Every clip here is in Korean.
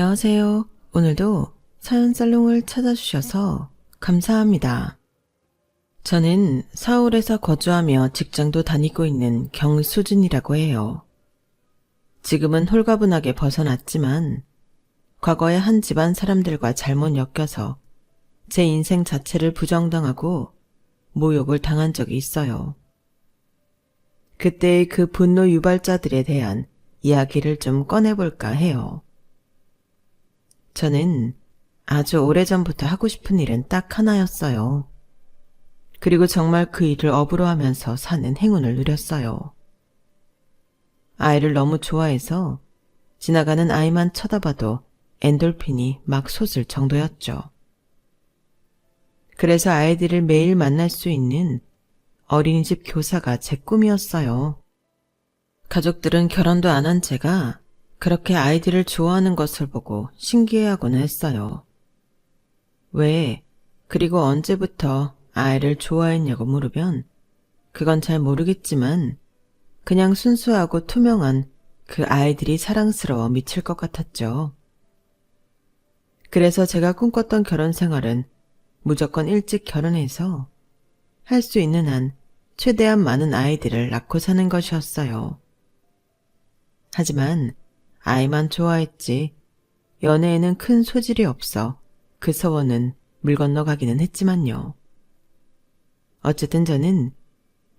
안녕하세요. 오늘도 사연살롱을 찾아주셔서 감사합니다. 저는 서울에서 거주하며 직장도 다니고 있는 경수진이라고 해요. 지금은 홀가분하게 벗어났지만 과거에 한 집안 사람들과 잘못 엮여서 제 인생 자체를 부정당하고 모욕을 당한 적이 있어요. 그때의 그 분노 유발자들에 대한 이야기를 좀 꺼내볼까 해요. 저는 아주 오래전부터 하고 싶은 일은 딱 하나였어요. 그리고 정말 그 일을 업으로 하면서 사는 행운을 누렸어요. 아이를 너무 좋아해서 지나가는 아이만 쳐다봐도 엔돌핀이 막 솟을 정도였죠. 그래서 아이들을 매일 만날 수 있는 어린이집 교사가 제 꿈이었어요. 가족들은 결혼도 안 한 제가 그렇게 아이들을 좋아하는 것을 보고 신기해하고는 했어요. 왜, 그리고 언제부터 아이를 좋아했냐고 물으면 그건 잘 모르겠지만 그냥 순수하고 투명한 그 아이들이 사랑스러워 미칠 것 같았죠. 그래서 제가 꿈꿨던 결혼 생활은 무조건 일찍 결혼해서 할 수 있는 한 최대한 많은 아이들을 낳고 사는 것이었어요. 하지만 아이만 좋아했지 연애에는 큰 소질이 없어 그 소원은 물 건너가기는 했지만요. 어쨌든 저는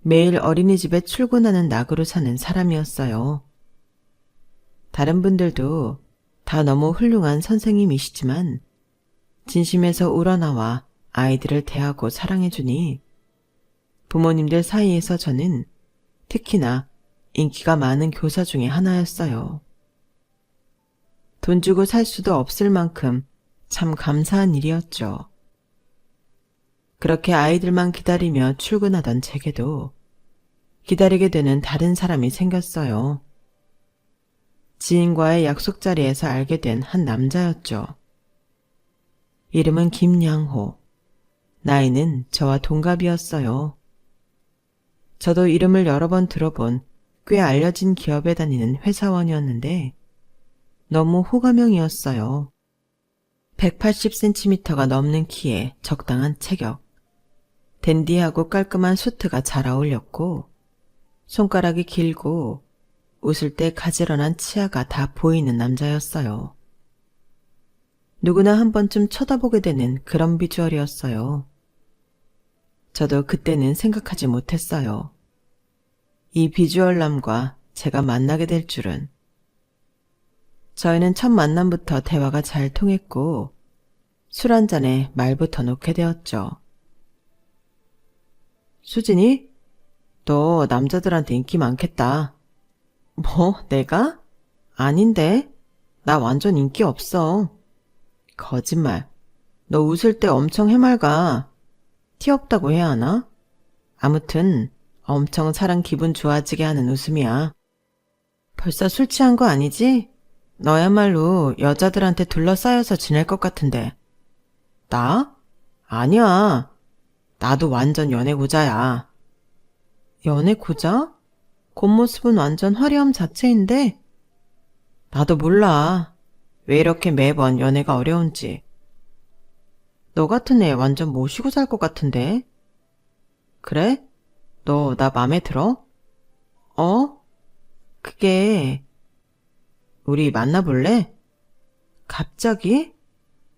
매일 어린이집에 출근하는 낙으로 사는 사람이었어요. 다른 분들도 다 너무 훌륭한 선생님이시지만 진심에서 우러나와 아이들을 대하고 사랑해주니 부모님들 사이에서 저는 특히나 인기가 많은 교사 중에 하나였어요. 돈 주고 살 수도 없을 만큼 참 감사한 일이었죠. 그렇게 아이들만 기다리며 출근하던 제게도 기다리게 되는 다른 사람이 생겼어요. 지인과의 약속 자리에서 알게 된 한 남자였죠. 이름은 김양호. 나이는 저와 동갑이었어요. 저도 이름을 여러 번 들어본 꽤 알려진 기업에 다니는 회사원이었는데 너무 호감형이었어요. 180cm가 넘는 키에 적당한 체격, 댄디하고 깔끔한 수트가 잘 어울렸고 손가락이 길고 웃을 때 가지런한 치아가 다 보이는 남자였어요. 누구나 한 번쯤 쳐다보게 되는 그런 비주얼이었어요. 저도 그때는 생각하지 못했어요. 이 비주얼남과 제가 만나게 될 줄은. 저희는 첫 만남부터 대화가 잘 통했고 술 한잔에 말부터 놓게 되었죠. 수진이? 너 남자들한테 인기 많겠다. 뭐, 내가? 아닌데. 나 완전 인기 없어. 거짓말. 너 웃을 때 엄청 해맑아. 티 없다고 해야 하나? 아무튼 엄청 사람 기분 좋아지게 하는 웃음이야. 벌써 술 취한 거 아니지? 너야말로 여자들한테 둘러싸여서 지낼 것 같은데. 나? 아니야. 나도 완전 연애고자야. 연애고자? 겉모습은 완전 화려함 자체인데. 나도 몰라. 왜 이렇게 매번 연애가 어려운지. 너 같은 애 완전 모시고 살 것 같은데. 그래? 너 나 맘에 들어? 어? 그게... 우리 만나볼래? 갑자기?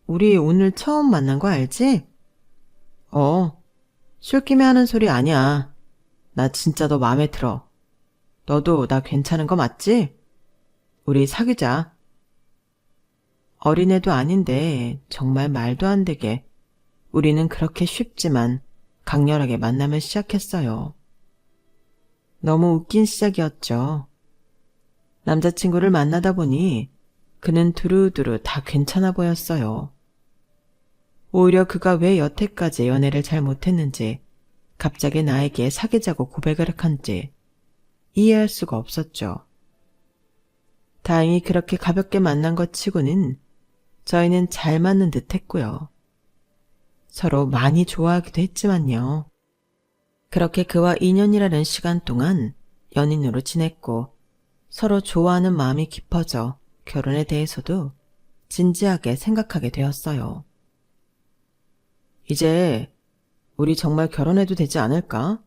우리 오늘 처음 만난 거 알지? 술김에 하는 소리 아니야. 나 진짜 너 맘에 들어. 너도 나 괜찮은 거 맞지? 우리 사귀자. 어린애도 아닌데 정말 말도 안 되게 우리는 그렇게 쉽지만 강렬하게 만남을 시작했어요. 너무 웃긴 시작이었죠. 남자친구를 만나다 보니 그는 두루두루 다 괜찮아 보였어요. 오히려 그가 왜 여태까지 연애를 잘 못했는지 갑자기 나에게 사귀자고 고백을 한지 이해할 수가 없었죠. 다행히 그렇게 가볍게 만난 것 치고는 저희는 잘 맞는 듯 했고요. 서로 많이 좋아하기도 했지만요. 그렇게 그와 2년이라는 시간 동안 연인으로 지냈고 서로 좋아하는 마음이 깊어져 결혼에 대해서도 진지하게 생각하게 되었어요. 이제 우리 정말 결혼해도 되지 않을까?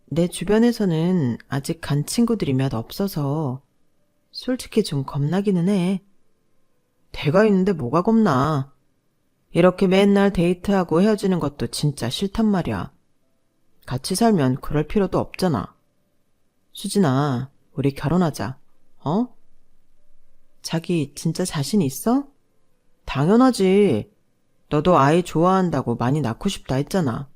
내 주변에서는 아직 간 친구들이 몇 없어서 솔직히 좀 겁나기는 해. 대가 있는데 뭐가 겁나. 이렇게 맨날 데이트하고 헤어지는 것도 진짜 싫단 말이야. 같이 살면 그럴 필요도 없잖아. 수진아, 우리 결혼하자. 어? 자기 진짜 자신 있어? 당연하지. 너도 아이 좋아한다고 많이 낳고 싶다 했잖아.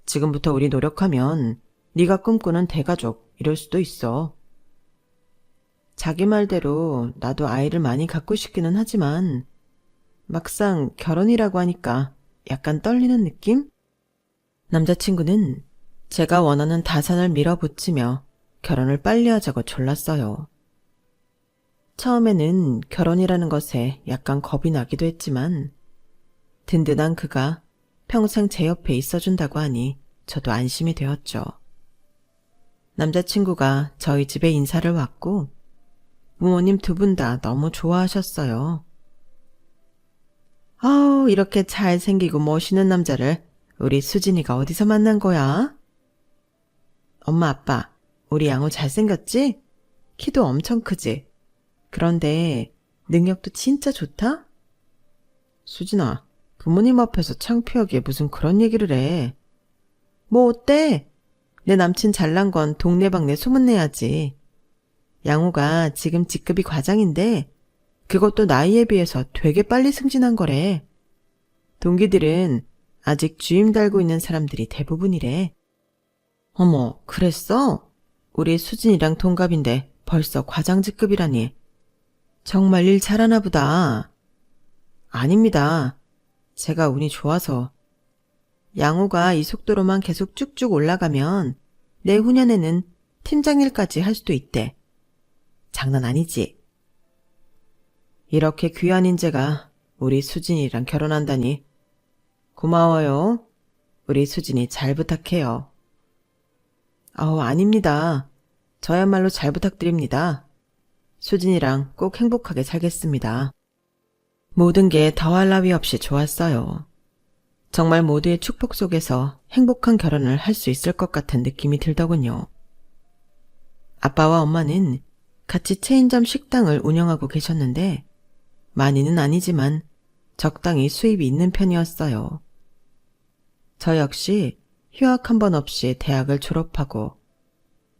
지금부터 우리 노력하면 네가 꿈꾸는 대가족 이룰 수도 있어. 자기 말대로 나도 아이를 많이 갖고 싶기는 하지만 막상 결혼이라고 하니까 약간 떨리는 느낌? 남자친구는 제가 원하는 다산을 밀어붙이며 결혼을 빨리 하자고 졸랐어요. 처음에는 결혼이라는 것에 약간 겁이 나기도 했지만 든든한 그가 평생 제 옆에 있어준다고 하니 저도 안심이 되었죠. 남자친구가 저희 집에 인사를 왔고 부모님 두 분 다 너무 좋아하셨어요. 아우, 이렇게 잘생기고 멋있는 남자를 우리 수진이가 어디서 만난 거야? 엄마, 아빠, 우리 양호 잘생겼지? 키도 엄청 크지? 그런데 능력도 진짜 좋다? 수진아, 부모님 앞에서 창피하게 무슨 그런 얘기를 해. 뭐 어때? 내 남친 잘난 건 동네방네 소문내야지. 양호가 지금 직급이 과장인데 그것도 나이에 비해서 되게 빨리 승진한 거래. 동기들은 아직 주임 달고 있는 사람들이 대부분이래. 어머, 그랬어? 우리 수진이랑 동갑인데 벌써 과장 직급이라니. 정말 일 잘하나 보다. 아닙니다. 제가 운이 좋아서. 양호가 이 속도로만 계속 쭉쭉 올라가면 내후년에는 팀장일까지 할 수도 있대. 장난 아니지? 이렇게 귀한 인재가 우리 수진이랑 결혼한다니. 고마워요. 우리 수진이 잘 부탁해요. 아닙니다. 저야말로 잘 부탁드립니다. 수진이랑 꼭 행복하게 살겠습니다. 모든 게 더할 나위 없이 좋았어요. 정말 모두의 축복 속에서 행복한 결혼을 할 수 있을 것 같은 느낌이 들더군요. 아빠와 엄마는 같이 체인점 식당을 운영하고 계셨는데 많이는 아니지만 적당히 수입이 있는 편이었어요. 저 역시 휴학 한 번 없이 대학을 졸업하고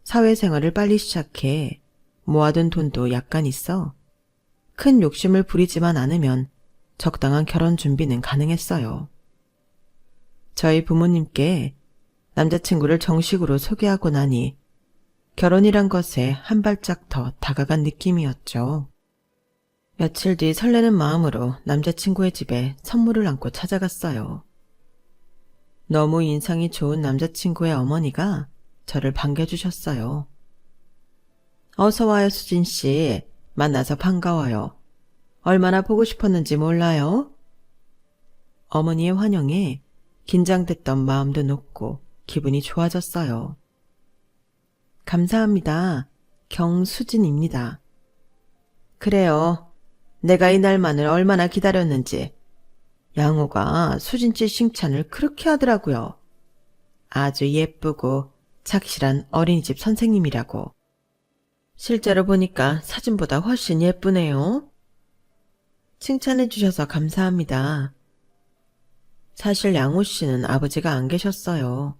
사회생활을 빨리 시작해 모아둔 돈도 약간 있어 큰 욕심을 부리지만 않으면 적당한 결혼 준비는 가능했어요. 저희 부모님께 남자친구를 정식으로 소개하고 나니 결혼이란 것에 한 발짝 더 다가간 느낌이었죠. 며칠 뒤 설레는 마음으로 남자친구의 집에 선물을 안고 찾아갔어요. 너무 인상이 좋은 남자친구의 어머니가 저를 반겨주셨어요. 어서 와요, 수진씨. 만나서 반가워요. 얼마나 보고 싶었는지 몰라요? 어머니의 환영에 긴장됐던 마음도 녹고 기분이 좋아졌어요. 감사합니다. 경수진입니다. 그래요. 내가 이날만을 얼마나 기다렸는지. 양호가 수진씨 칭찬을 그렇게 하더라고요. 아주 예쁘고 착실한 어린이집 선생님이라고. 실제로 보니까 사진보다 훨씬 예쁘네요. 칭찬해 주셔서 감사합니다. 사실 양호 씨는 아버지가 안 계셨어요.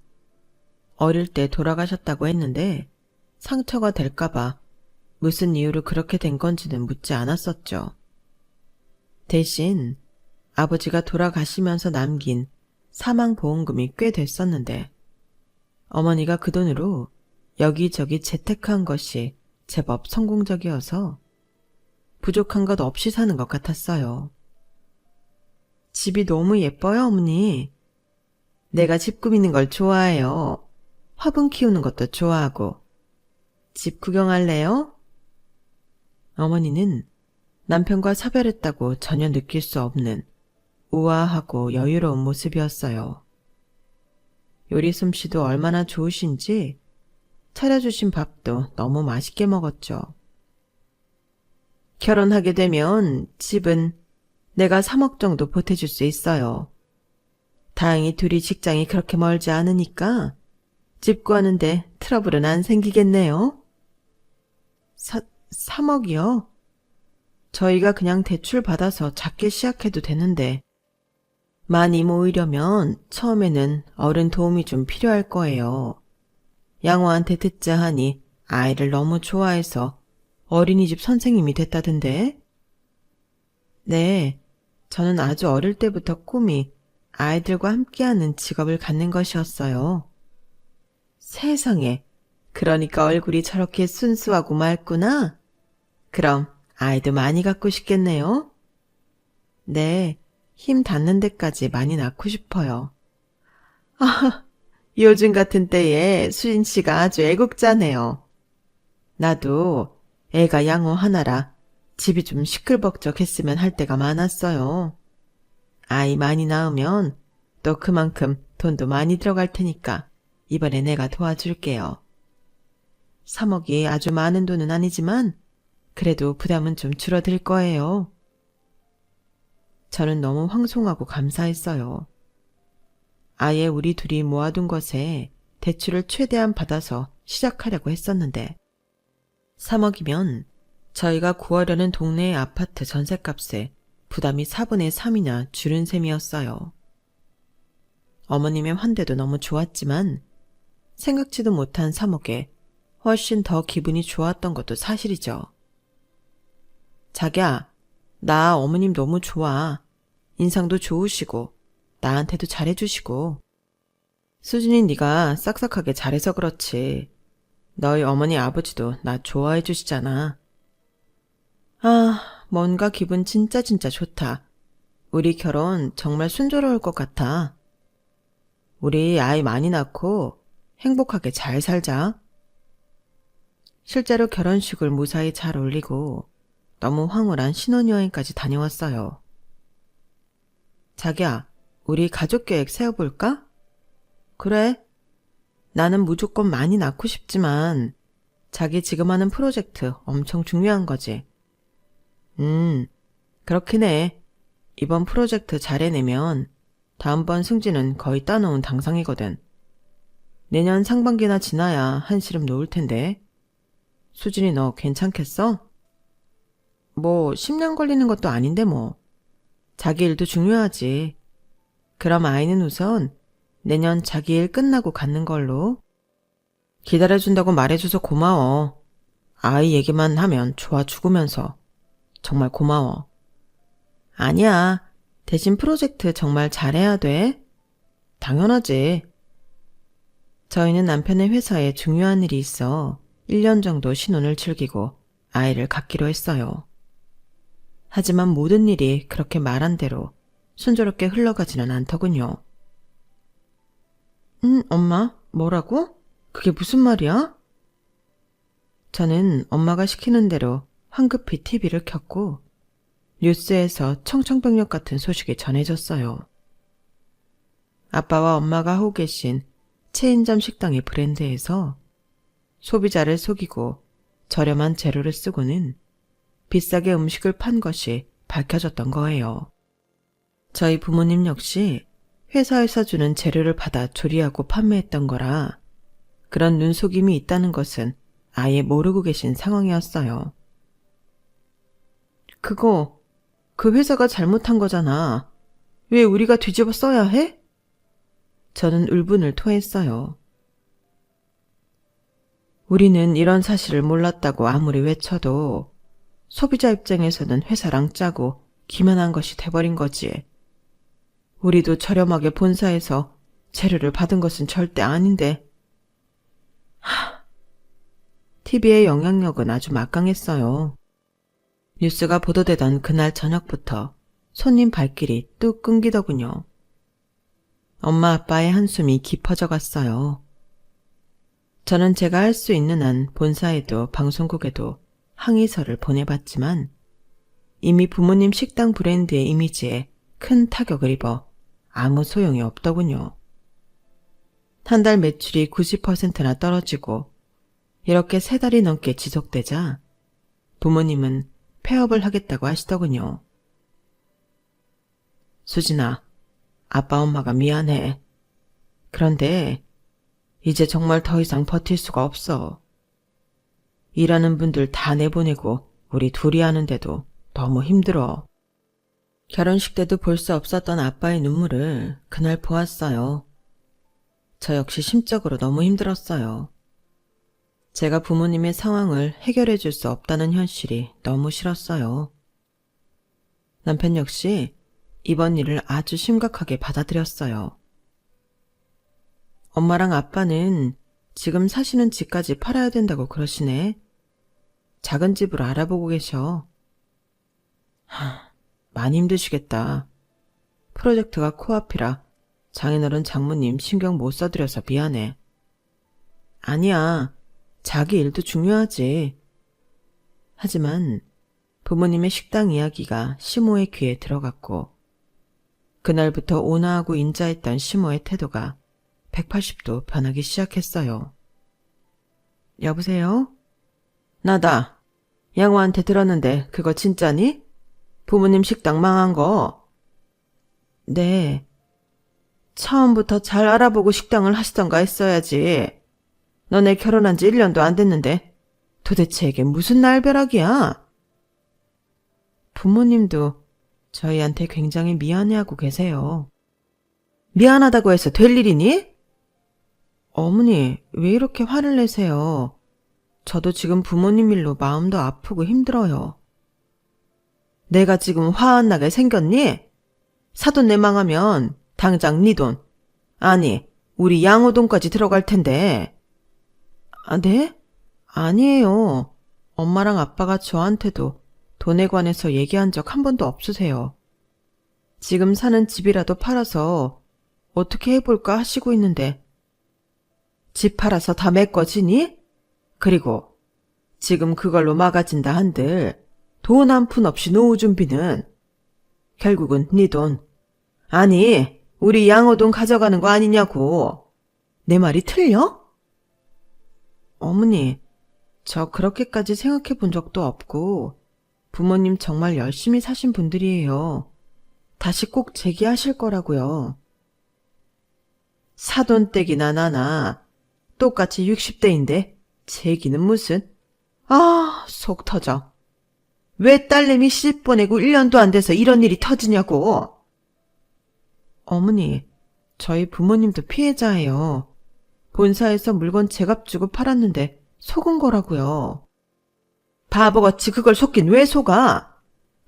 어릴 때 돌아가셨다고 했는데 상처가 될까봐 무슨 이유로 그렇게 된 건지는 묻지 않았었죠. 대신 아버지가 돌아가시면서 남긴 사망보험금이 꽤 됐었는데 어머니가 그 돈으로 여기저기 재테크한 것이 제법 성공적이어서 부족한 것 없이 사는 것 같았어요. 집이 너무 예뻐요, 어머니. 내가 집 꾸미는 걸 좋아해요. 화분 키우는 것도 좋아하고. 집 구경할래요? 어머니는 남편과 사별했다고 전혀 느낄 수 없는 우아하고 여유로운 모습이었어요. 요리 솜씨도 얼마나 좋으신지 차려주신 밥도 너무 맛있게 먹었죠. 결혼하게 되면 집은 내가 3억 정도 보태줄 수 있어요. 다행히 둘이 직장이 그렇게 멀지 않으니까 집 구하는데 트러블은 안 생기겠네요. 3억이요? 저희가 그냥 대출 받아서 작게 시작해도 되는데 많이 모으려면 처음에는 어른 도움이 좀 필요할 거예요. 양호한테 듣자 하니 아이를 너무 좋아해서 어린이집 선생님이 됐다던데? 네, 저는 아주 어릴 때부터 꿈이 아이들과 함께하는 직업을 갖는 것이었어요. 세상에, 그러니까 얼굴이 저렇게 순수하고 맑구나? 그럼 아이도 많이 갖고 싶겠네요? 네, 힘 닿는 데까지 많이 낳고 싶어요. 아, 요즘 같은 때에 수진 씨가 아주 애국자네요. 나도 애가 양호 하나라 집이 좀 시끌벅적했으면 할 때가 많았어요. 아이 많이 낳으면 또 그만큼 돈도 많이 들어갈 테니까 이번에 내가 도와줄게요. 3억이 아주 많은 돈은 아니지만 그래도 부담은 좀 줄어들 거예요. 저는 너무 황송하고 감사했어요. 아예 우리 둘이 모아둔 것에 대출을 최대한 받아서 시작하려고 했었는데 3억이면 저희가 구하려는 동네의 아파트 전셋값에 부담이 4분의 3이나 줄은 셈이었어요. 어머님의 환대도 너무 좋았지만 생각지도 못한 3억에 훨씬 더 기분이 좋았던 것도 사실이죠. 자기야, 나 어머님 너무 좋아. 인상도 좋으시고 나한테도 잘해주시고 수진이 네가 싹싹하게 잘해서 그렇지. 너희 어머니 아버지도 나 좋아해 주시잖아. 아, 뭔가 기분 진짜 좋다. 우리 결혼 정말 순조로울 것 같아. 우리 아이 많이 낳고 행복하게 잘 살자. 실제로 결혼식을 무사히 잘 올리고 너무 황홀한 신혼여행까지 다녀왔어요. 자기야, 우리 가족계획 세워볼까? 그래. 나는 무조건 많이 낳고 싶지만 자기 지금 하는 프로젝트 엄청 중요한 거지. 그렇긴 해. 이번 프로젝트 잘 해내면 다음번 승진은 거의 따놓은 당상이거든. 내년 상반기나 지나야 한시름 놓을 텐데. 수진이 너 괜찮겠어? 뭐 10년 걸리는 것도 아닌데 뭐. 자기 일도 중요하지. 그럼 아이는 우선 내년 자기 일 끝나고 갖는 걸로. 기다려준다고 말해줘서 고마워. 아이 얘기만 하면 좋아 죽으면서. 정말 고마워. 아니야. 대신 프로젝트 정말 잘해야 돼. 당연하지. 저희는 남편의 회사에 중요한 일이 있어 1년 정도 신혼을 즐기고 아이를 갖기로 했어요. 하지만 모든 일이 그렇게 말한 대로 순조롭게 흘러가지는 않더군요. 엄마, 뭐라고? 그게 무슨 말이야? 저는 엄마가 시키는 대로 황급히 TV를 켰고 뉴스에서 청천벽력 같은 소식이 전해졌어요. 아빠와 엄마가 하고 계신 체인점 식당의 브랜드에서 소비자를 속이고 저렴한 재료를 쓰고는 비싸게 음식을 판 것이 밝혀졌던 거예요. 저희 부모님 역시 회사에서 주는 재료를 받아 조리하고 판매했던 거라 그런 눈속임이 있다는 것은 아예 모르고 계신 상황이었어요. 그거 그 회사가 잘못한 거잖아. 왜 우리가 뒤집어 써야 해? 저는 울분을 토했어요. 우리는 이런 사실을 몰랐다고 아무리 외쳐도 소비자 입장에서는 회사랑 짜고 기만한 것이 돼버린 거지. 우리도 저렴하게 본사에서 재료를 받은 것은 절대 아닌데. TV의 영향력은 아주 막강했어요. 뉴스가 보도되던 그날 저녁부터 손님 발길이 뚝 끊기더군요. 엄마 아빠의 한숨이 깊어져 갔어요. 저는 제가 할 수 있는 한 본사에도 방송국에도 항의서를 보내봤지만 이미 부모님 식당 브랜드의 이미지에 큰 타격을 입어 아무 소용이 없더군요. 한 달 매출이 90%나 떨어지고 이렇게 3달이 넘게 지속되자 부모님은 폐업을 하겠다고 하시더군요. 수진아, 아빠 엄마가 미안해. 그런데 이제 정말 더 이상 버틸 수가 없어. 일하는 분들 다 내보내고 우리 둘이 하는데도 너무 힘들어. 결혼식 때도 볼 수 없었던 아빠의 눈물을 그날 보았어요. 저 역시 심적으로 너무 힘들었어요. 제가 부모님의 상황을 해결해 줄 수 없다는 현실이 너무 싫었어요. 남편 역시 이번 일을 아주 심각하게 받아들였어요. 엄마랑 아빠는 지금 사시는 집까지 팔아야 된다고 그러시네. 작은 집을 알아보고 계셔. 많이 힘드시겠다. 프로젝트가 코앞이라 장인어른 장모님 신경 못 써드려서 미안해. 아니야. 자기 일도 중요하지. 하지만 부모님의 식당 이야기가 시모의 귀에 들어갔고 그날부터 온화하고 인자했던 시모의 태도가 180도 변하기 시작했어요. 여보세요? 나다. 양호한테 들었는데 그거 진짜니? 부모님 식당 망한 거. 네. 처음부터 잘 알아보고 식당을 하시던가 했어야지. 너네 결혼한 지 1년도 안 됐는데 도대체 이게 무슨 날벼락이야? 부모님도 저희한테 굉장히 미안해하고 계세요. 미안하다고 해서 될 일이니? 어머니, 왜 이렇게 화를 내세요? 저도 지금 부모님 일로 마음도 아프고 힘들어요. 내가 지금 화 안 나게 생겼니? 사돈 내 망하면 당장 네 돈, 아니 우리 양호돈까지 들어갈 텐데. 아, 네? 아니에요. 엄마랑 아빠가 저한테도 돈에 관해서 얘기한 적 한 번도 없으세요. 지금 사는 집이라도 팔아서 어떻게 해볼까 하시고 있는데 집 팔아서 다 메꿔지니? 그리고 지금 그걸로 막아진다 한들 돈 한 푼 없이 노후 준비는 결국은 네 돈, 아니 우리 양호돈 가져가는 거 아니냐고. 내 말이 틀려? 어머니, 저 그렇게까지 생각해 본 적도 없고 부모님 정말 열심히 사신 분들이에요. 다시 꼭 재기하실 거라고요. 사돈댁이나 나나 똑같이 60대인데 재기는 무슨. 아, 속 터져. 왜 딸내미 시집 보내고 1년도 안 돼서 이런 일이 터지냐고. 어머니, 저희 부모님도 피해자예요. 본사에서 물건 제값 주고 팔았는데 속은 거라고요. 바보같이 그걸 속긴 왜 속아?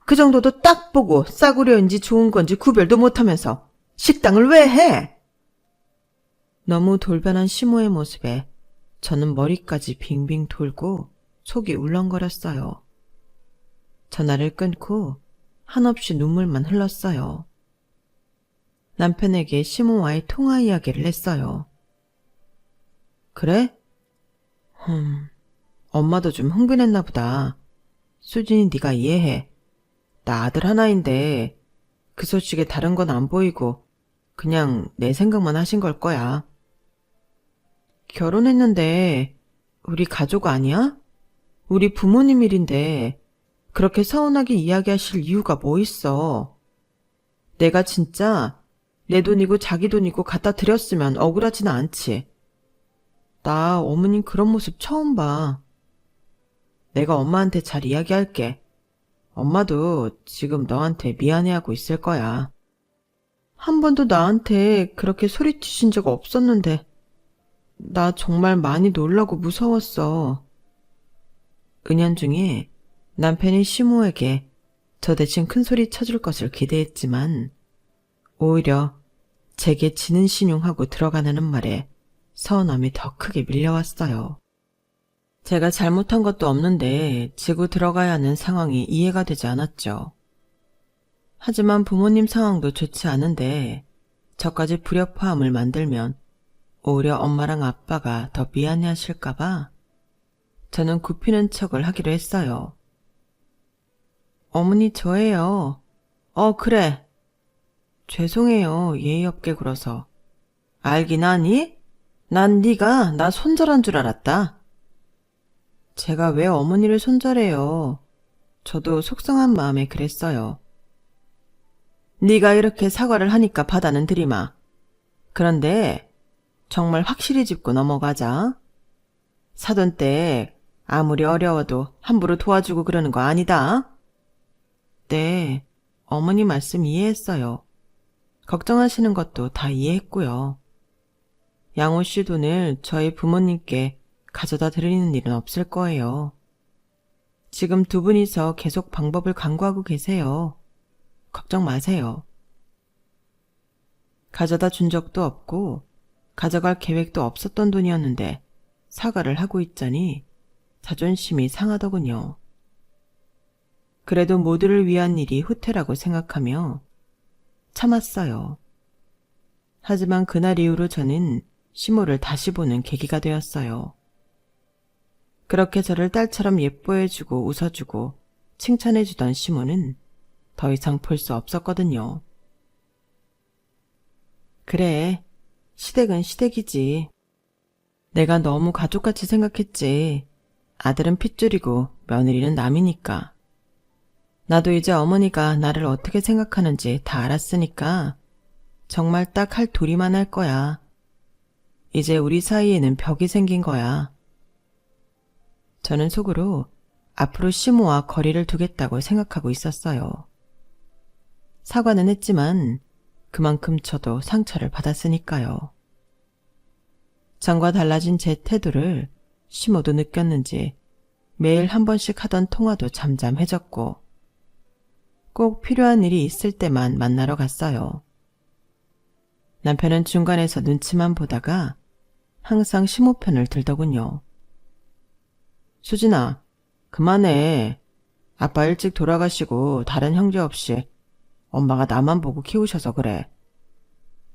그 정도도 딱 보고 싸구려인지 좋은 건지 구별도 못하면서 식당을 왜 해? 너무 돌변한 시모의 모습에 저는 머리까지 빙빙 돌고 속이 울렁거렸어요. 전화를 끊고 한없이 눈물만 흘렀어요. 남편에게 시모와의 통화 이야기를 했어요. 그래? 엄마도 좀 흥분했나 보다. 수진이 네가 이해해. 나 아들 하나인데 그 소식에 다른 건 안 보이고 그냥 내 생각만 하신 걸 거야. 결혼했는데 우리 가족 아니야? 우리 부모님 일인데 그렇게 서운하게 이야기하실 이유가 뭐 있어. 내가 진짜 내 돈이고 자기 돈이고 갖다 드렸으면 억울하지는 않지. 나 어머님 그런 모습 처음 봐. 내가 엄마한테 잘 이야기할게. 엄마도 지금 너한테 미안해하고 있을 거야. 한 번도 나한테 그렇게 소리치신 적 없었는데 나 정말 많이 놀라고 무서웠어. 은연중에 남편이 시모에게 저 대신 큰 소리 쳐줄 것을 기대했지만 오히려 제게 지는 신용하고 들어가는 말에 서운함이 더 크게 밀려왔어요. 제가 잘못한 것도 없는데 지고 들어가야 하는 상황이 이해가 되지 않았죠. 하지만 부모님 상황도 좋지 않은데 저까지 불협화음을 만들면 오히려 엄마랑 아빠가 더 미안해하실까봐 저는 굽히는 척을 하기로 했어요. 어머니 저예요. 그래. 죄송해요. 예의 없게 굴어서. 알긴 아니? 난 네가 나 손절한 줄 알았다. 제가 왜 어머니를 손절해요. 저도 속상한 마음에 그랬어요. 네가 이렇게 사과를 하니까 받아는 들이마. 그런데 정말 확실히 짚고 넘어가자. 사돈 때 아무리 어려워도 함부로 도와주고 그러는 거 아니다. 네, 어머니 말씀 이해했어요. 걱정하시는 것도 다 이해했고요. 양호 씨 돈을 저희 부모님께 가져다 드리는 일은 없을 거예요. 지금 두 분이서 계속 방법을 강구하고 계세요. 걱정 마세요. 가져다 준 적도 없고 가져갈 계획도 없었던 돈이었는데 사과를 하고 있자니 자존심이 상하더군요. 그래도 모두를 위한 일이 후퇴라고 생각하며 참았어요. 하지만 그날 이후로 저는 시모를 다시 보는 계기가 되었어요. 그렇게 저를 딸처럼 예뻐해주고 웃어주고 칭찬해주던 시모는 더 이상 볼 수 없었거든요. 그래, 시댁은 시댁이지. 내가 너무 가족같이 생각했지. 아들은 핏줄이고 며느리는 남이니까. 나도 이제 어머니가 나를 어떻게 생각하는지 다 알았으니까 정말 딱 할 도리만 할 거야. 이제 우리 사이에는 벽이 생긴 거야. 저는 속으로 앞으로 시모와 거리를 두겠다고 생각하고 있었어요. 사과는 했지만 그만큼 저도 상처를 받았으니까요. 전과 달라진 제 태도를 시모도 느꼈는지 매일 한 번씩 하던 통화도 잠잠해졌고 꼭 필요한 일이 있을 때만 만나러 갔어요. 남편은 중간에서 눈치만 보다가 항상 시모 편을 들더군요. 수진아, 그만해. 아빠 일찍 돌아가시고 다른 형제 없이 엄마가 나만 보고 키우셔서 그래.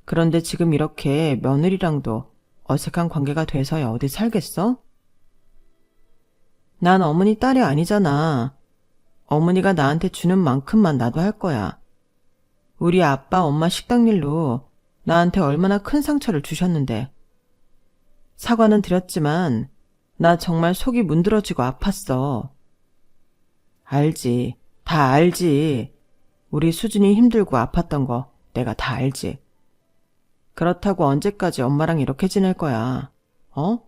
그런데 지금 이렇게 며느리랑도 어색한 관계가 돼서야 어디 살겠어? 난 어머니 딸이 아니잖아. 어머니가 나한테 주는 만큼만 나도 할 거야. 우리 아빠 엄마 식당 일로 나한테 얼마나 큰 상처를 주셨는데. 사과는 드렸지만 나 정말 속이 문드러지고 아팠어. 알지. 다 알지. 우리 수진이 힘들고 아팠던 거 내가 다 알지. 그렇다고 언제까지 엄마랑 이렇게 지낼 거야. 어?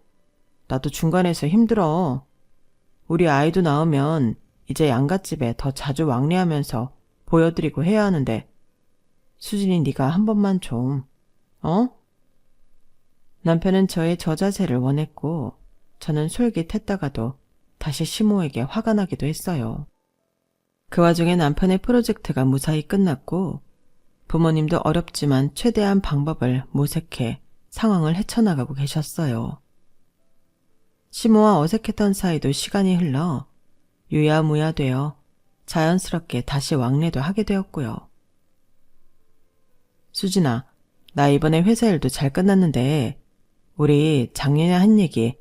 나도 중간에서 힘들어. 우리 아이도 낳으면 이제 양갓집에 더 자주 왕래하면서 보여드리고 해야 하는데 수진이 네가 한 번만 좀, 어? 남편은 저의 저자세를 원했고 저는 솔깃했다가도 다시 시모에게 화가 나기도 했어요. 그 와중에 남편의 프로젝트가 무사히 끝났고 부모님도 어렵지만 최대한 방법을 모색해 상황을 헤쳐나가고 계셨어요. 시모와 어색했던 사이도 시간이 흘러 유야무야 되어 자연스럽게 다시 왕래도 하게 되었고요. 수진아, 나 이번에 회사 일도 잘 끝났는데 우리 작년에 한 얘기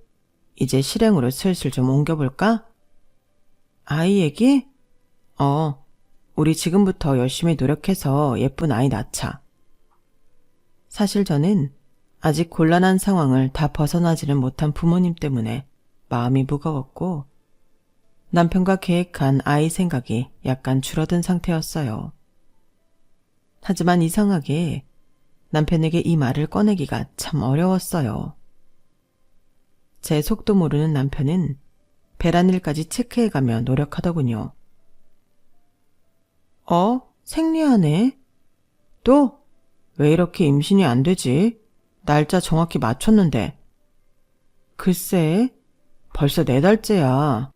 이제 실행으로 슬슬 좀 옮겨볼까? 아이 얘기? 우리 지금부터 열심히 노력해서 예쁜 아이 낳자. 사실 저는 아직 곤란한 상황을 다 벗어나지는 못한 부모님 때문에 마음이 무거웠고 남편과 계획한 아이 생각이 약간 줄어든 상태였어요. 하지만 이상하게 남편에게 이 말을 꺼내기가 참 어려웠어요. 제 속도 모르는 남편은 배란일까지 체크해가며 노력하더군요. 생리하네. 또? 왜 이렇게 임신이 안 되지? 날짜 정확히 맞췄는데. 글쎄, 벌써 4달째야.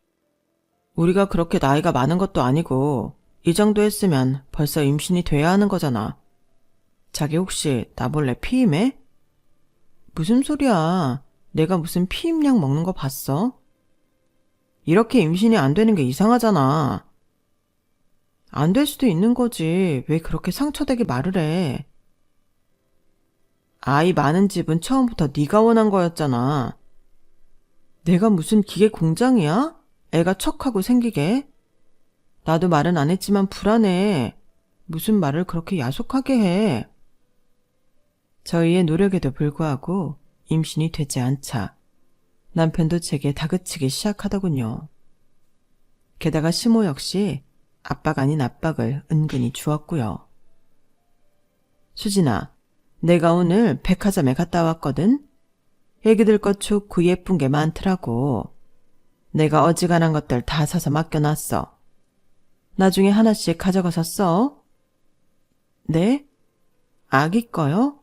우리가 그렇게 나이가 많은 것도 아니고 이 정도 했으면 벌써 임신이 돼야 하는 거잖아. 자기 혹시 나 몰래 피임해? 무슨 소리야. 내가 무슨 피임약 먹는 거 봤어? 이렇게 임신이 안 되는 게 이상하잖아. 안 될 수도 있는 거지. 왜 그렇게 상처되게 말을 해. 아이 많은 집은 처음부터 네가 원한 거였잖아. 내가 무슨 기계 공장이야? 애가 척하고 생기게. 나도 말은 안 했지만 불안해. 무슨 말을 그렇게 야속하게 해. 저희의 노력에도 불구하고 임신이 되지 않자 남편도 제게 다그치기 시작하더군요. 게다가 시모 역시 압박 아닌 압박을 은근히 주었고요. 수진아, 내가 오늘 백화점에 갔다 왔거든? 애기들 것 좋고 예쁜 게 많더라고. 내가 어지간한 것들 다 사서 맡겨놨어. 나중에 하나씩 가져가서 써. 네? 아기 거요?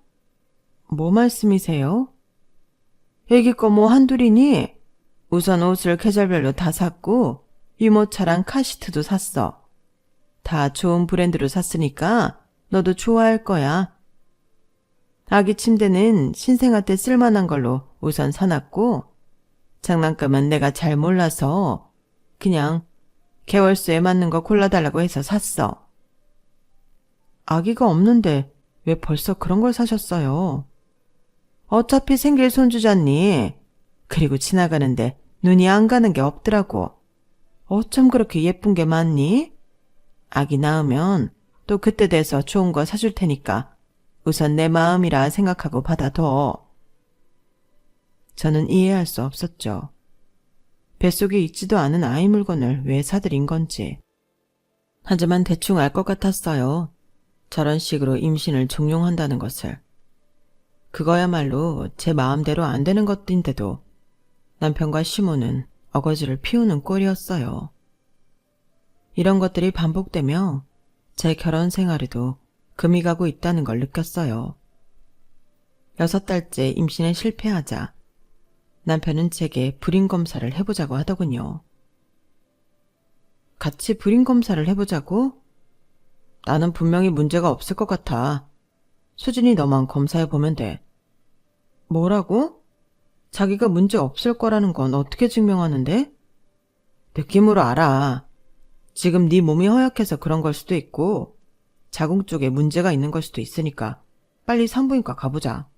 뭐 말씀이세요? 애기 거 뭐 한둘이니? 우선 옷을 계절별로 다 샀고 유모차랑 카시트도 샀어. 다 좋은 브랜드로 샀으니까 너도 좋아할 거야. 아기 침대는 신생아 때 쓸만한 걸로 우선 사놨고 장난감은 내가 잘 몰라서 그냥 개월수에 맞는 거 골라달라고 해서 샀어. 아기가 없는데 왜 벌써 그런 걸 사셨어요? 어차피 생길 손주잖니. 그리고 지나가는데 눈이 안 가는 게 없더라고. 어쩜 그렇게 예쁜 게 많니? 아기 낳으면 또 그때 돼서 좋은 거 사줄 테니까 우선 내 마음이라 생각하고 받아둬. 저는 이해할 수 없었죠. 뱃속에 있지도 않은 아이 물건을 왜 사들인 건지. 하지만 대충 알 것 같았어요. 저런 식으로 임신을 종용한다는 것을. 그거야말로 제 마음대로 안 되는 것인데도 남편과 시모는 어거지를 피우는 꼴이었어요. 이런 것들이 반복되며 제 결혼 생활에도 금이 가고 있다는 걸 느꼈어요. 6달째 임신에 실패하자 남편은 제게 불임 검사를 해보자고 하더군요. 같이 불임 검사를 해보자고? 나는 분명히 문제가 없을 것 같아. 수진이 너만 검사해보면 돼. 뭐라고? 자기가 문제 없을 거라는 건 어떻게 증명하는데? 느낌으로 알아. 지금 네 몸이 허약해서 그런 걸 수도 있고 자궁 쪽에 문제가 있는 걸 수도 있으니까 빨리 산부인과 가보자.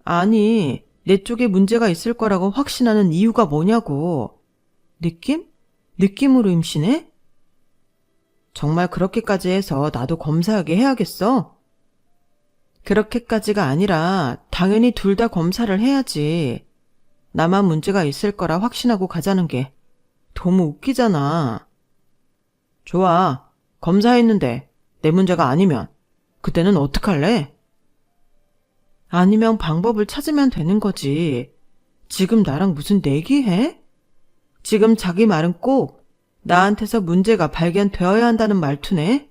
아니, 내 쪽에 문제가 있을 거라고 확신하는 이유가 뭐냐고. 느낌? 느낌으로 임신해? 정말 그렇게까지 해서 나도 검사하게 해야겠어? 그렇게까지가 아니라 당연히 둘 다 검사를 해야지. 나만 문제가 있을 거라 확신하고 가자는 게 너무 웃기잖아. 좋아. 검사했는데 내 문제가 아니면 그때는 어떡할래? 아니면 방법을 찾으면 되는 거지. 지금 나랑 무슨 내기해? 지금 자기 말은 꼭 나한테서 문제가 발견되어야 한다는 말투네?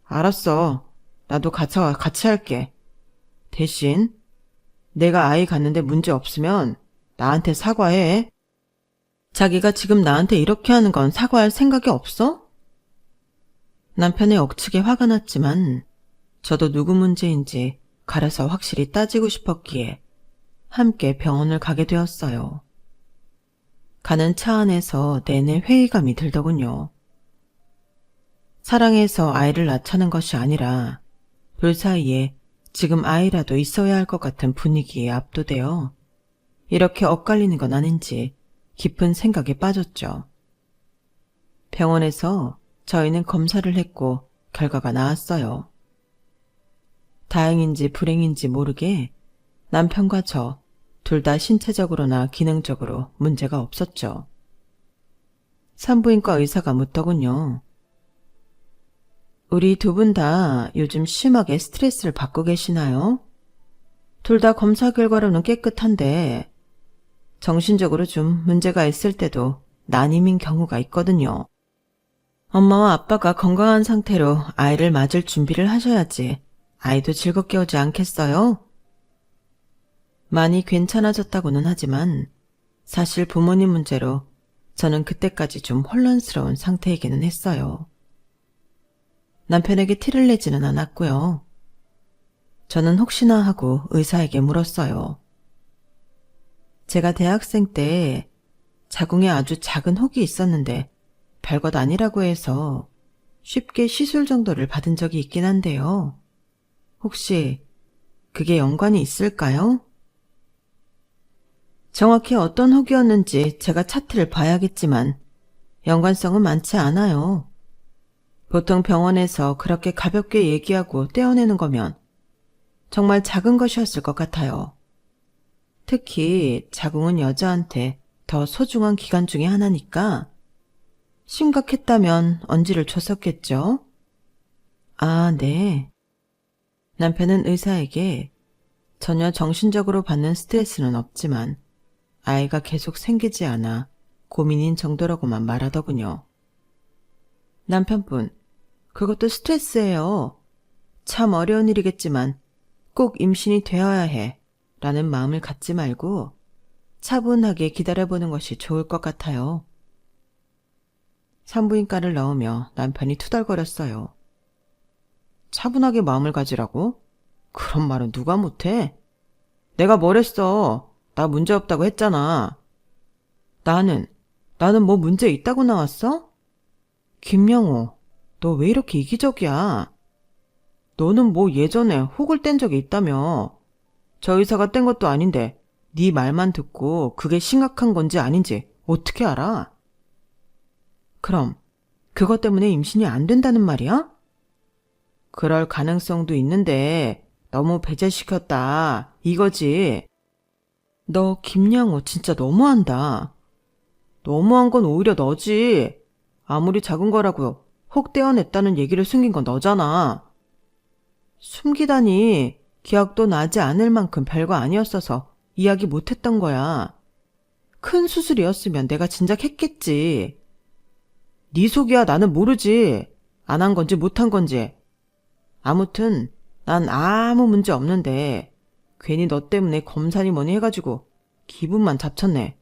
알았어. 나도 같이 할게. 대신 내가 아이 갖는데 문제 없으면 나한테 사과해. 자기가 지금 나한테 이렇게 하는 건 사과할 생각이 없어? 남편의 억측에 화가 났지만 저도 누구 문제인지 가려서 확실히 따지고 싶었기에 함께 병원을 가게 되었어요. 가는 차 안에서 내내 회의감이 들더군요. 사랑해서 아이를 낳자는 것이 아니라 둘 사이에 지금 아이라도 있어야 할 것 같은 분위기에 압도되어 이렇게 엇갈리는 건 아닌지 깊은 생각에 빠졌죠. 병원에서 저희는 검사를 했고 결과가 나왔어요. 다행인지 불행인지 모르게 남편과 저 둘 다 신체적으로나 기능적으로 문제가 없었죠. 산부인과 의사가 묻더군요. 우리 두 분 다 요즘 심하게 스트레스를 받고 계시나요? 둘 다 검사 결과로는 깨끗한데 정신적으로 좀 문제가 있을 때도 난임인 경우가 있거든요. 엄마와 아빠가 건강한 상태로 아이를 맞을 준비를 하셔야지 아이도 즐겁게 오지 않겠어요? 많이 괜찮아졌다고는 하지만 사실 부모님 문제로 저는 그때까지 좀 혼란스러운 상태이기는 했어요. 남편에게 티를 내지는 않았고요. 저는 혹시나 하고 의사에게 물었어요. 제가 대학생 때 자궁에 아주 작은 혹이 있었는데 별것 아니라고 해서 쉽게 시술 정도를 받은 적이 있긴 한데요. 혹시 그게 연관이 있을까요? 정확히 어떤 혹이었는지 제가 차트를 봐야겠지만 연관성은 많지 않아요. 보통 병원에서 그렇게 가볍게 얘기하고 떼어내는 거면 정말 작은 것이었을 것 같아요. 특히 자궁은 여자한테 더 소중한 기간 중에 하나니까 심각했다면 언지를 줬었겠죠. 아, 네. 남편은 의사에게 전혀 정신적으로 받는 스트레스는 없지만 아이가 계속 생기지 않아 고민인 정도라고만 말하더군요. 남편분, 그것도 스트레스예요. 참 어려운 일이겠지만 꼭 임신이 되어야 해 라는 마음을 갖지 말고 차분하게 기다려보는 것이 좋을 것 같아요. 산부인과를 나오며 남편이 투덜거렸어요. 차분하게 마음을 가지라고? 그런 말은 누가 못해? 내가 뭘 했어? 나 문제 없다고 했잖아. 나는 뭐 문제 있다고 나왔어? 김영호, 너 왜 이렇게 이기적이야? 너는 뭐 예전에 혹을 뗀 적이 있다며. 저 의사가 뗀 것도 아닌데 네 말만 듣고 그게 심각한 건지 아닌지 어떻게 알아? 그럼 그것 때문에 임신이 안 된다는 말이야? 그럴 가능성도 있는데 너무 배제시켰다 이거지. 너 김양호 진짜 너무한다. 너무한 건 오히려 너지. 아무리 작은 거라고 혹 떼어냈다는 얘기를 숨긴 건 너잖아. 숨기다니 기억도 나지 않을 만큼 별거 아니었어서 이야기 못했던 거야. 큰 수술이었으면 내가 진작 했겠지. 네 속이야. 나는 모르지. 안 한 건지 못한 건지. 아무튼 난 아무 문제 없는데 괜히 너 때문에 검사니 뭐니 해가지고 기분만 잡쳤네.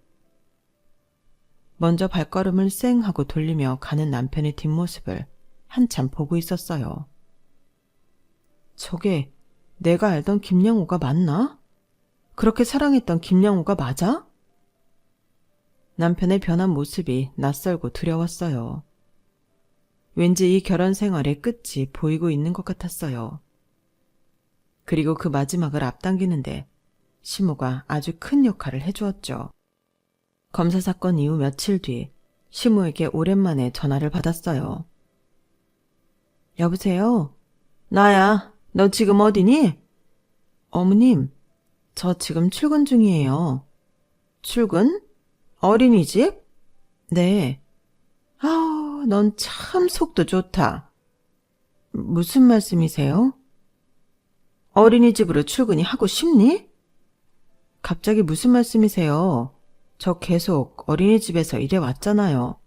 먼저 발걸음을 쌩 하고 돌리며 가는 남편의 뒷모습을 한참 보고 있었어요. 저게 내가 알던 김양호가 맞나? 그렇게 사랑했던 김양호가 맞아? 남편의 변한 모습이 낯설고 두려웠어요. 왠지 이 결혼 생활의 끝이 보이고 있는 것 같았어요. 그리고 그 마지막을 앞당기는데 시모가 아주 큰 역할을 해주었죠. 검사 사건 이후 며칠 뒤 시모에게 오랜만에 전화를 받았어요. 여보세요? 나야. 너 지금 어디니? 어머님, 저 지금 출근 중이에요. 출근? 어린이집? 네. 아우, 넌 참 속도 좋다. 무슨 말씀이세요? 어린이집으로 출근이 하고 싶니? 갑자기 무슨 말씀이세요? 저 계속 어린이집에서 일해왔잖아요.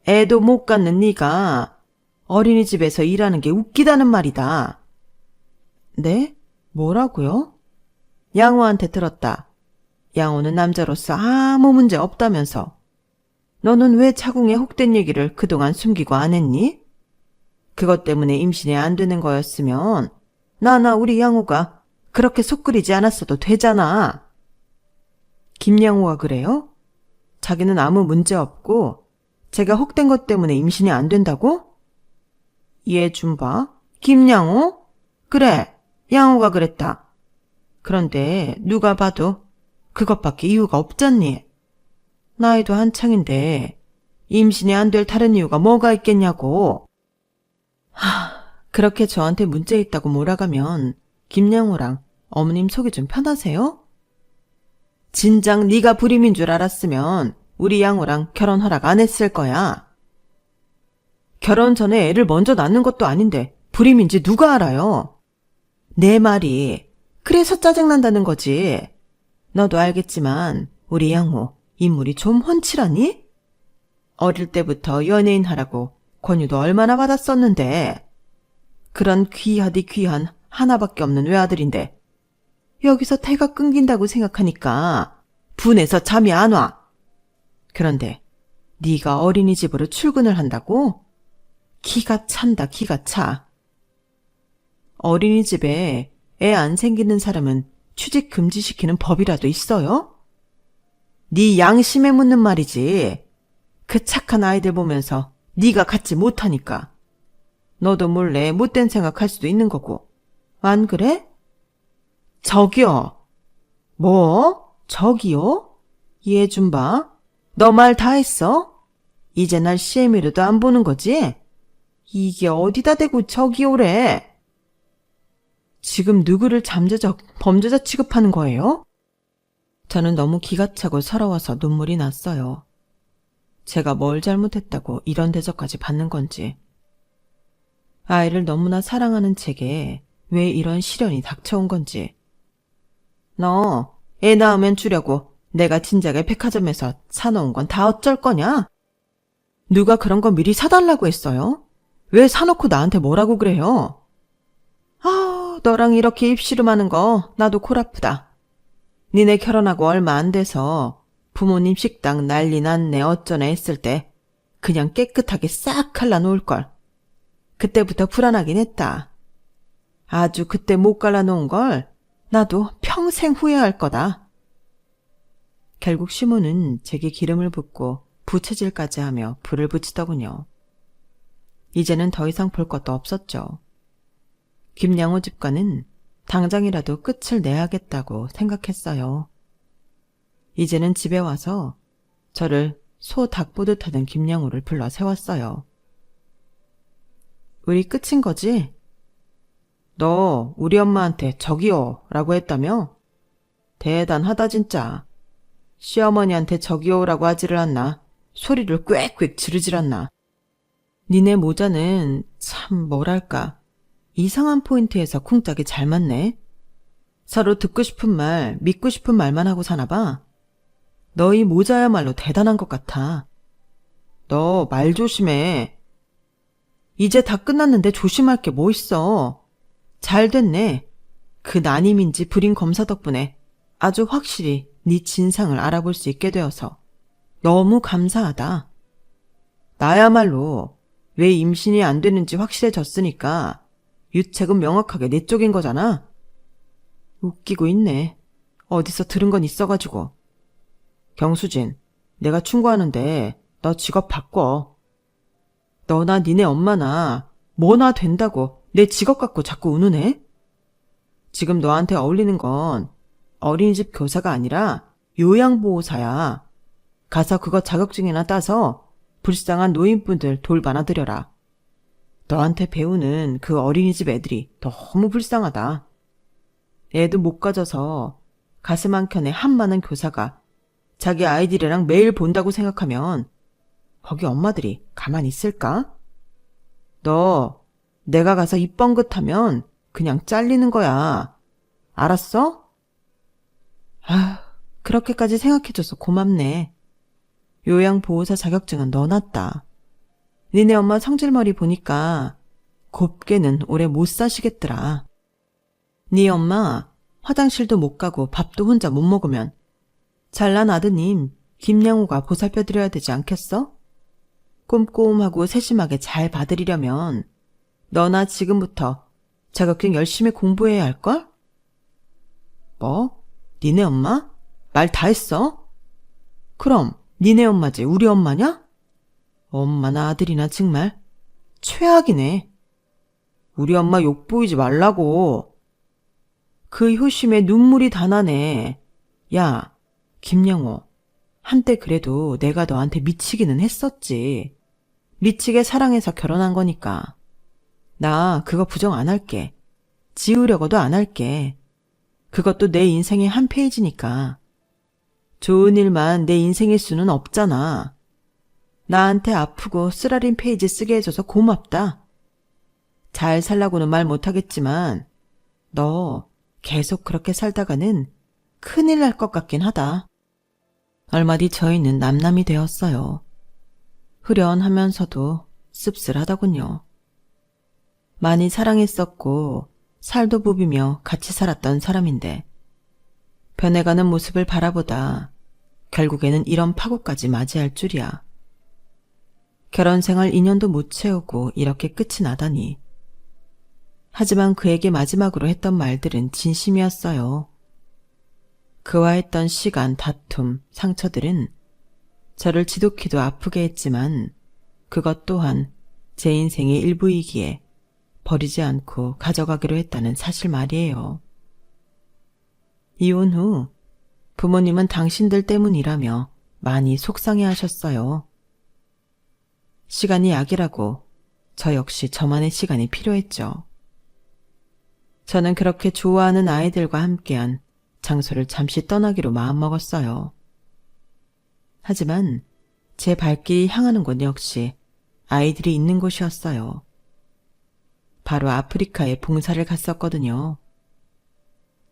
애도 못 갖는 네가 어린이집에서 일하는 게 웃기다는 말이다. 네? 뭐라고요? 양호한테 들었다. 양호는 남자로서 아무 문제 없다면서. 너는 왜 자궁에 혹된 얘기를 그동안 숨기고 안 했니? 그것 때문에 임신이 안 되는 거였으면 나나 우리 양호가 그렇게 속 끓이지 않았어도 되잖아. 김양호가 그래요? 자기는 아무 문제 없고 제가 혹된 것 때문에 임신이 안 된다고? 얘 좀 봐. 김양호? 그래, 양호가 그랬다. 그런데 누가 봐도 그것밖에 이유가 없잖니. 나이도 한창인데 임신이 안 될 다른 이유가 뭐가 있겠냐고. 그렇게 저한테 문제 있다고 몰아가면 김양호랑 어머님 속이 좀 편하세요? 진작 네가 불임인 줄 알았으면 우리 양호랑 결혼 허락 안 했을 거야. 결혼 전에 애를 먼저 낳는 것도 아닌데 불임인지 누가 알아요? 내 말이 그래서 짜증난다는 거지. 너도 알겠지만 우리 양호 인물이 좀 훤칠하니? 어릴 때부터 연예인 하라고 권유도 얼마나 받았었는데. 그런 귀하디 귀한 하나밖에 없는 외아들인데 여기서 태가 끊긴다고 생각하니까 분해서 잠이 안 와. 그런데 네가 어린이집으로 출근을 한다고? 기가 찬다, 기가 차. 어린이집에 애 안 생기는 사람은 취직 금지시키는 법이라도 있어요? 네 양심에 묻는 말이지. 그 착한 아이들 보면서 네가 갖지 못하니까. 너도 몰래 못된 생각할 수도 있는 거고. 안 그래? 저기요. 뭐? 저기요? 얘 좀 봐. 너 말 다 했어? 이제 날 CM으로도 안 보는 거지? 이게 어디다 대고 저기요래? 지금 누구를 잠재적 범죄자 취급하는 거예요? 저는 너무 기가 차고 서러워서 눈물이 났어요. 제가 뭘 잘못했다고 이런 대접까지 받는 건지. 아이를 너무나 사랑하는 제게 왜 이런 시련이 닥쳐온 건지. 너 애 낳으면 주려고 내가 진작에 백화점에서 사놓은 건 다 어쩔 거냐? 누가 그런 거 미리 사달라고 했어요? 왜 사놓고 나한테 뭐라고 그래요? 아, 너랑 이렇게 입씨름하는 거 나도 골 아프다. 니네 결혼하고 얼마 안 돼서 부모님 식당 난리 났네 어쩌네 했을 때 그냥 깨끗하게 싹 갈라놓을걸. 그때부터 불안하긴 했다. 아주 그때 못 갈라놓은 걸 나도 평생 후회할 거다. 결국 시모는 제게 기름을 붓고 부채질까지 하며 불을 붙이더군요. 이제는 더 이상 볼 것도 없었죠. 김양호 집과는 당장이라도 끝을 내야겠다고 생각했어요. 이제는 집에 와서 저를 소 닭 보듯 하던 김양호를 불러 세웠어요. 우리 끝인 거지? 너 우리 엄마한테 저기요 라고 했다며? 대단하다 진짜. 시어머니한테 저기요라고 하지를 않나. 소리를 꽥꽥 지르질 않나. 니네 모자는 참 뭐랄까 이상한 포인트에서 쿵짝이 잘 맞네. 서로 듣고 싶은 말, 믿고 싶은 말만 하고 사나봐. 너희 모자야말로 대단한 것 같아. 너 말 조심해. 이제 다 끝났는데 조심할 게 뭐 있어. 잘 됐네. 그 난임인지 불임 검사 덕분에 아주 확실히 네 진상을 알아볼 수 있게 되어서 너무 감사하다. 나야말로 왜 임신이 안 되는지 확실해졌으니까 유책은 명확하게 내 쪽인 거잖아. 웃기고 있네. 어디서 들은 건 있어가지고. 경수진, 내가 충고하는데 너 직업 바꿔. 너나 니네 엄마나 뭐나 된다고 내 직업 갖고 자꾸 운운해? 지금 너한테 어울리는 건 어린이집 교사가 아니라 요양보호사야. 가서 그거 자격증이나 따서 불쌍한 노인분들 돌봐놔드려라. 너한테 배우는 그 어린이집 애들이 너무 불쌍하다. 애도 못 가져서 가슴 한켠에 한 많은 교사가 자기 아이들이랑 매일 본다고 생각하면 거기 엄마들이 가만히 있을까? 너 내가 가서 입 뻥긋하면 그냥 잘리는 거야. 알았어? 아, 그렇게까지 생각해줘서 고맙네. 요양보호사 자격증은 넣어놨다. 니네 엄마 성질머리 보니까 곱게는 오래 못 사시겠더라. 네 엄마 화장실도 못 가고 밥도 혼자 못 먹으면 잘난 아드님 김양호가 보살펴드려야 되지 않겠어? 꼼꼼하고 세심하게 잘 봐드리려면 너나 지금부터 자격증 열심히 공부해야 할걸? 뭐? 니네 엄마? 말 다 했어? 그럼 니네 엄마지 우리 엄마냐? 엄마나 아들이나 정말 최악이네. 우리 엄마 욕 보이지 말라고. 그 효심에 눈물이 다 나네. 야, 김양호. 한때 그래도 내가 너한테 미치기는 했었지. 미치게 사랑해서 결혼한 거니까. 나 그거 부정 안 할게. 지우려고도 안 할게. 그것도 내 인생의 한 페이지니까. 좋은 일만 내 인생일 수는 없잖아. 나한테 아프고 쓰라린 페이지 쓰게 해줘서 고맙다. 잘 살라고는 말 못하겠지만 너 계속 그렇게 살다가는 큰일 날 것 같긴 하다. 얼마 뒤 저희는 남남이 되었어요. 후련하면서도 씁쓸하더군요. 많이 사랑했었고 살도 부비며 같이 살았던 사람인데 변해가는 모습을 바라보다 결국에는 이런 파국까지 맞이할 줄이야. 결혼생활 2년도 못 채우고 이렇게 끝이 나다니. 하지만 그에게 마지막으로 했던 말들은 진심이었어요. 그와 했던 시간, 다툼, 상처들은 저를 지독히도 아프게 했지만 그것 또한 제 인생의 일부이기에 버리지 않고 가져가기로 했다는 사실 말이에요. 이혼 후 부모님은 당신들 때문이라며 많이 속상해하셨어요. 시간이 약이라고 저 역시 저만의 시간이 필요했죠. 저는 그렇게 좋아하는 아이들과 함께한 장소를 잠시 떠나기로 마음먹었어요. 하지만 제 발길이 향하는 곳 역시 아이들이 있는 곳이었어요. 바로 아프리카에 봉사를 갔었거든요.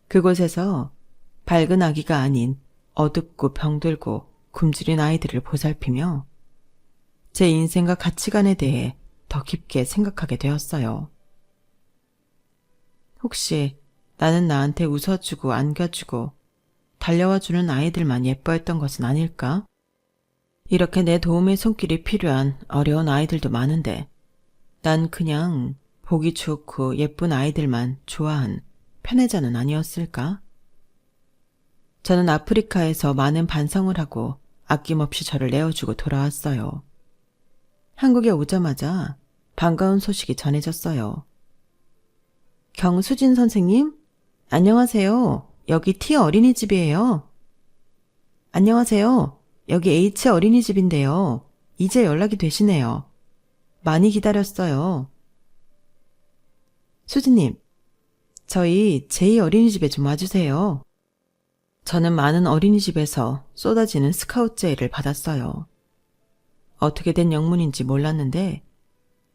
그곳에서 밝은 아기가 아닌 어둡고 병들고 굶주린 아이들을 보살피며 제 인생과 가치관에 대해 더 깊게 생각하게 되었어요. 혹시 나는 나한테 웃어주고 안겨주고 달려와주는 아이들만 예뻐했던 것은 아닐까? 이렇게 내 도움의 손길이 필요한 어려운 아이들도 많은데 난 그냥 보기 좋고 예쁜 아이들만 좋아한 편애자는 아니었을까? 저는 아프리카에서 많은 반성을 하고 아낌없이 저를 내어주고 돌아왔어요. 한국에 오자마자 반가운 소식이 전해졌어요. 경수진 선생님? 안녕하세요. 여기 T 어린이집이에요. 안녕하세요. 여기 H 어린이집인데요. 이제 연락이 되시네요. 많이 기다렸어요. 수진님, 저희 J 어린이집에 좀 와주세요. 저는 많은 어린이집에서 쏟아지는 스카우트 제의를 받았어요. 어떻게 된 영문인지 몰랐는데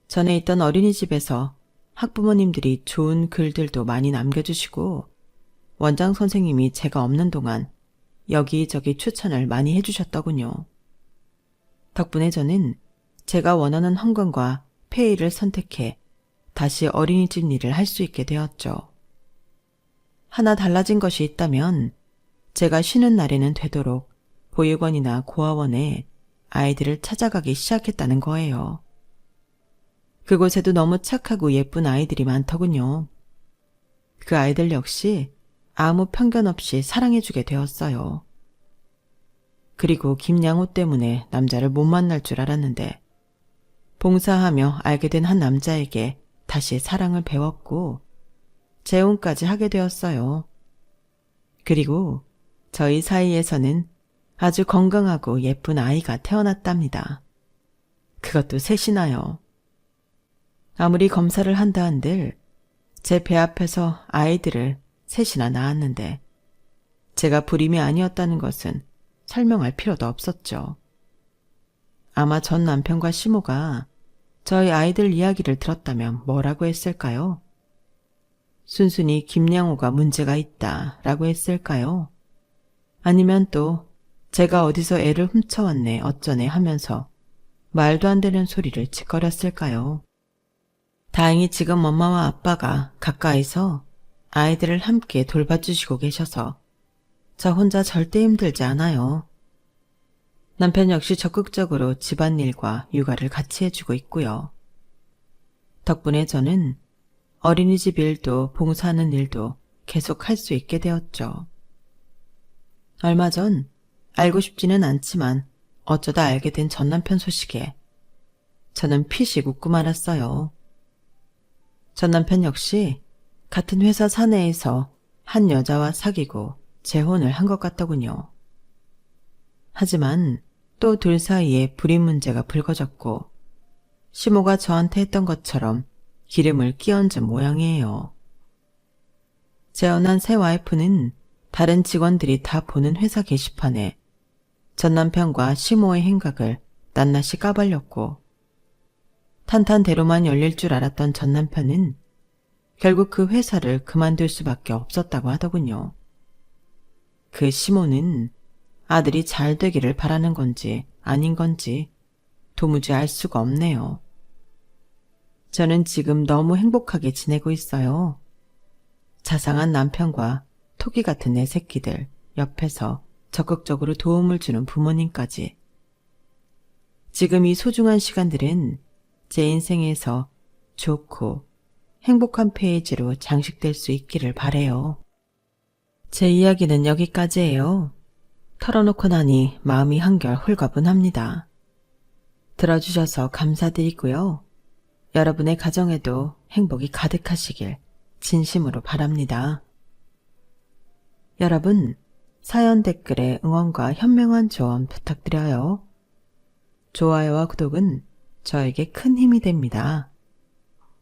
전에 있던 어린이집에서 학부모님들이 좋은 글들도 많이 남겨주시고 원장 선생님이 제가 없는 동안 여기저기 추천을 많이 해주셨더군요. 덕분에 저는 제가 원하는 헌금과 페이를 선택해 다시 어린이집 일을 할 수 있게 되었죠. 하나 달라진 것이 있다면 제가 쉬는 날에는 되도록 보육원이나 고아원에 아이들을 찾아가기 시작했다는 거예요. 그곳에도 너무 착하고 예쁜 아이들이 많더군요. 그 아이들 역시 아무 편견 없이 사랑해주게 되었어요. 그리고 김양호 때문에 남자를 못 만날 줄 알았는데 봉사하며 알게 된 한 남자에게 다시 사랑을 배웠고 재혼까지 하게 되었어요. 그리고 저희 사이에서는 아주 건강하고 예쁜 아이가 태어났답니다. 그것도 셋이나요. 아무리 검사를 한다 한들 제 배 앞에서 아이들을 셋이나 낳았는데 제가 불임이 아니었다는 것은 설명할 필요도 없었죠. 아마 전 남편과 시모가 저희 아이들 이야기를 들었다면 뭐라고 했을까요? 순순히 김양호가 문제가 있다라고 했을까요? 아니면 또 제가 어디서 애를 훔쳐왔네 어쩌네 하면서 말도 안 되는 소리를 짓거렸을까요? 다행히 지금 엄마와 아빠가 가까이서 아이들을 함께 돌봐주시고 계셔서 저 혼자 절대 힘들지 않아요. 남편 역시 적극적으로 집안일과 육아를 같이 해주고 있고요. 덕분에 저는 어린이집 일도 봉사하는 일도 계속 할 수 있게 되었죠. 얼마 전 알고 싶지는 않지만 어쩌다 알게 된 전 남편 소식에 저는 피식 웃고 말았어요. 전 남편 역시 같은 회사 사내에서 한 여자와 사귀고 재혼을 한 것 같더군요. 하지만 또 둘 사이에 불임 문제가 불거졌고 시모가 저한테 했던 것처럼 기름을 끼얹은 모양이에요. 재혼한 새 와이프는 다른 직원들이 다 보는 회사 게시판에 전 남편과 시모의 행각을 낱낱이 까발렸고 탄탄대로만 열릴 줄 알았던 전 남편은 결국 그 회사를 그만둘 수밖에 없었다고 하더군요. 그 시모는 아들이 잘 되기를 바라는 건지 아닌 건지 도무지 알 수가 없네요. 저는 지금 너무 행복하게 지내고 있어요. 자상한 남편과 토끼 같은 내 새끼들 옆에서 적극적으로 도움을 주는 부모님까지. 지금 이 소중한 시간들은 제 인생에서 좋고 행복한 페이지로 장식될 수 있기를 바래요. 제 이야기는 여기까지예요. 털어놓고 나니 마음이 한결 홀가분합니다. 들어주셔서 감사드리고요. 여러분의 가정에도 행복이 가득하시길 진심으로 바랍니다. 여러분, 사연 댓글에 응원과 현명한 조언 부탁드려요. 좋아요와 구독은 저에게 큰 힘이 됩니다.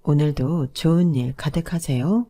오늘도 좋은 일 가득하세요.